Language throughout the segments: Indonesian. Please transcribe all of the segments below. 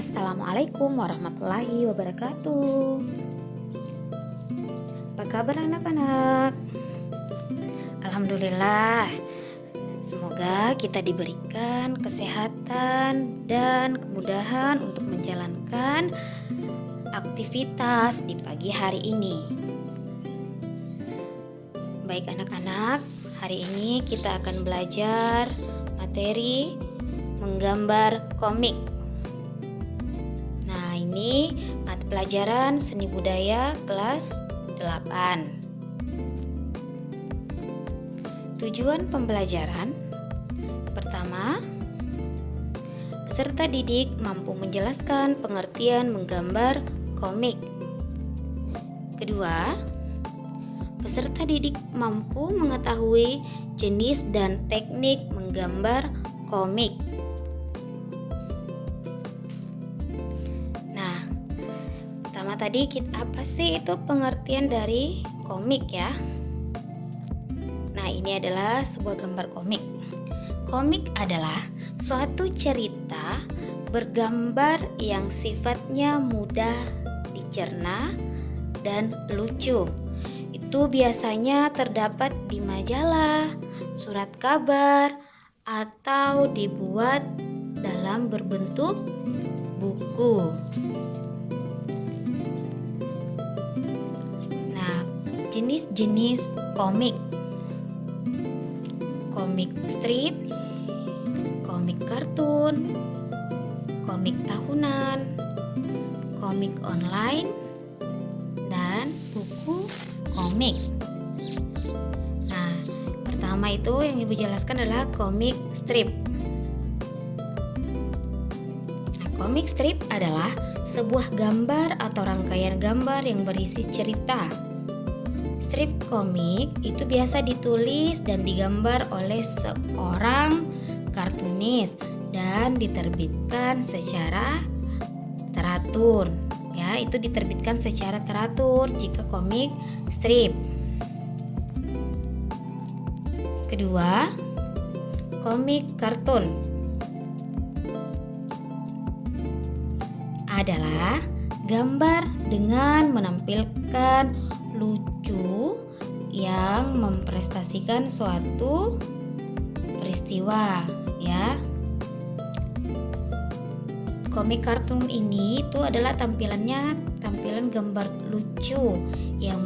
Assalamualaikum warahmatullahi wabarakatuh. Apa kabar anak-anak? Alhamdulillah. Semoga kita diberikan kesehatan dan kemudahan untuk menjalankan aktivitas di pagi hari ini. Baik anak-anak, hari ini kita akan belajar materi menggambar komik. Nah, ini mata pelajaran seni budaya kelas 8. Tujuan pembelajaran pertama, peserta didik mampu menjelaskan pengertian menggambar komik. Kedua, peserta didik mampu mengetahui jenis dan teknik menggambar komik. Nah, pertama tadi apa sih itu pengertian dari komik ya? Nah, ini adalah sebuah gambar komik. Komik adalah suatu cerita bergambar yang sifatnya mudah dicerna dan lucu. Itu biasanya terdapat di majalah, surat kabar, atau dibuat dalam berbentuk buku. Nah, jenis-jenis komik. Komik strip, komik kartun, komik tahunan, komik online, dan buku komik. Nah, pertama itu yang Ibu jelaskan adalah komik strip. Nah, komik strip adalah sebuah gambar atau rangkaian gambar yang berisi cerita. Strip komik itu biasa ditulis dan digambar oleh seorang kartunis dan diterbitkan secara teratur. Ya, itu diterbitkan secara teratur jika komik strip. Kedua, komik kartun adalah gambar dengan menampilkan lucu yang mempresentasikan suatu peristiwa ya. Komik kartun ini itu adalah tampilan gambar lucu yang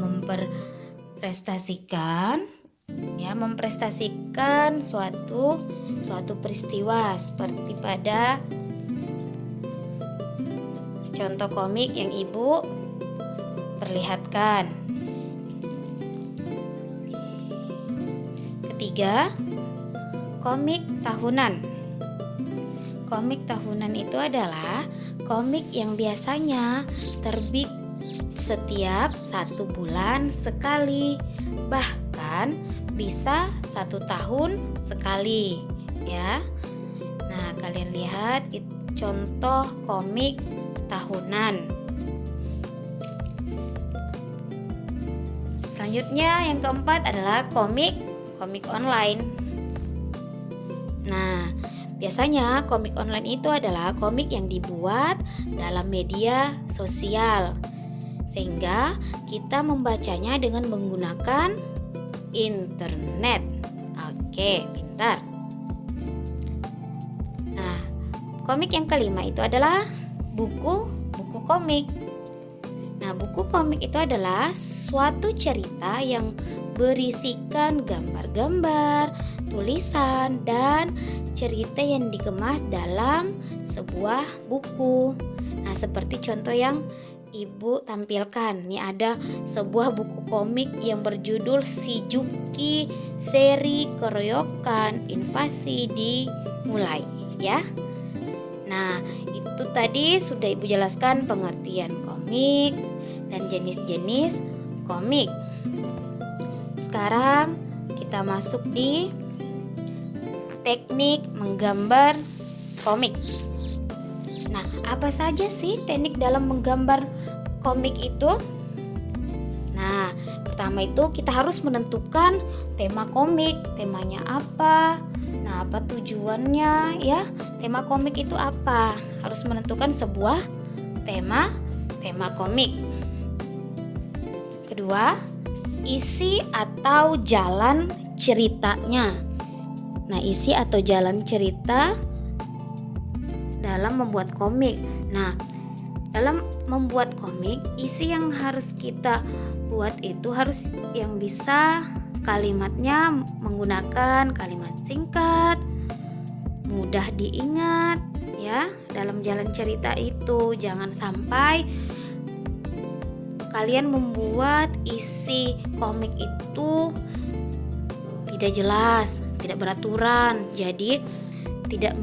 mempresentasikan suatu peristiwa seperti pada contoh komik yang Ibu perlihatkan. Ketiga, komik tahunan. Komik tahunan itu adalah komik yang biasanya terbit setiap 1 bulan sekali, bahkan bisa 1 tahun sekali ya. Nah, kalian lihat contoh komik tahunan. Selanjutnya yang keempat adalah komik online. Nah, biasanya komik online itu adalah komik yang dibuat dalam media sosial, sehingga kita membacanya dengan menggunakan internet. Oke, pintar. Nah, komik yang kelima itu adalah buku komik. Nah, buku komik itu adalah suatu cerita yang berisikan gambar-gambar, tulisan, dan cerita yang dikemas dalam sebuah buku. Nah, seperti contoh yang Ibu tampilkan. Ini ada sebuah buku komik yang berjudul Shizuki Seri Keroyokan Invasi Dimulai ya. Nah, itu tadi sudah Ibu jelaskan pengertian komik dan jenis-jenis komik. Sekarang kita masuk di teknik menggambar komik. Nah, apa saja sih teknik dalam menggambar komik itu? Nah, pertama itu kita harus menentukan tema komik, temanya apa. Nah, apa tujuannya ya? Tema komik itu apa? harus menentukan sebuah tema komik. Kedua, isi atau jalan ceritanya. Nah, isi atau jalan cerita dalam membuat komik. Nah, dalam membuat komik, isi yang harus kita buat itu harus yang bisa kalimatnya menggunakan kalimat singkat, mudah diingat ya. Dalam jalan cerita itu jangan sampai kalian membuat isi komik itu tidak jelas, tidak beraturan, jadi tidak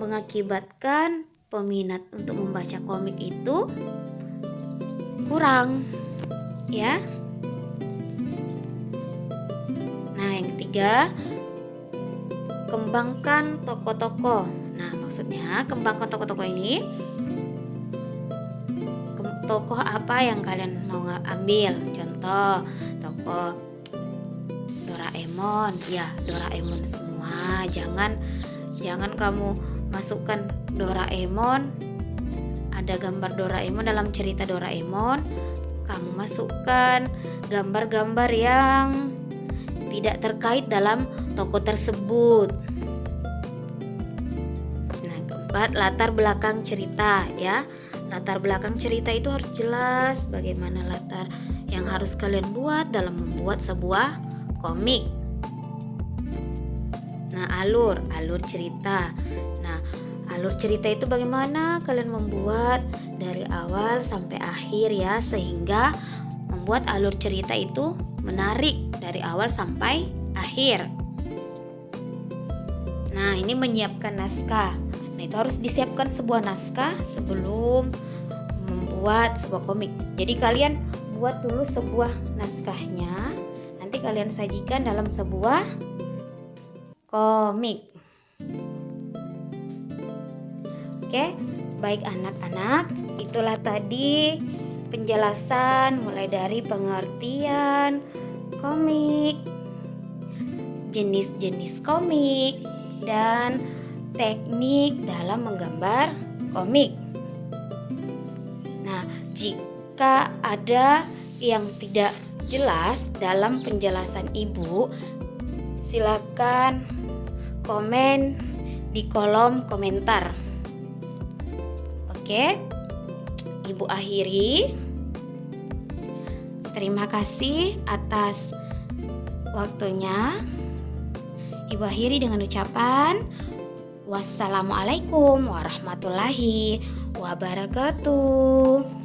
mengakibatkan peminat untuk membaca komik itu kurang ya. Nah, yang ketiga, kembangkan tokoh-tokoh. Nah, maksudnya kembangkan tokoh-tokoh ini, tokoh apa yang kalian mau ambil. Contoh, tokoh Doraemon, ya Doraemon semua. Jangan kamu masukkan Doraemon, ada gambar Doraemon dalam cerita Doraemon, kamu masukkan gambar-gambar yang tidak terkait dalam tokoh tersebut. Nah, keempat, latar belakang cerita ya. Latar belakang cerita itu harus jelas, bagaimana latar yang harus kalian buat dalam membuat sebuah komik. Nah, alur cerita. Nah, alur cerita itu bagaimana kalian membuat dari awal sampai akhir ya, sehingga membuat alur cerita itu menarik dari awal sampai akhir. Nah, ini menyiapkan naskah. Nah, itu harus disiapkan sebuah naskah sebelum membuat sebuah komik. Jadi kalian buat dulu sebuah naskahnya, nanti kalian sajikan dalam sebuah komik. Oke, baik anak-anak, itulah tadi penjelasan mulai dari pengertian komik, jenis-jenis komik, dan teknik dalam menggambar komik. Nah, jika ada yang tidak jelas dalam penjelasan Ibu, silakan komen di kolom komentar. Oke, Ibu akhiri. Terima kasih atas waktunya. Ibu akhiri dengan ucapan wassalamualaikum warahmatullahi wabarakatuh.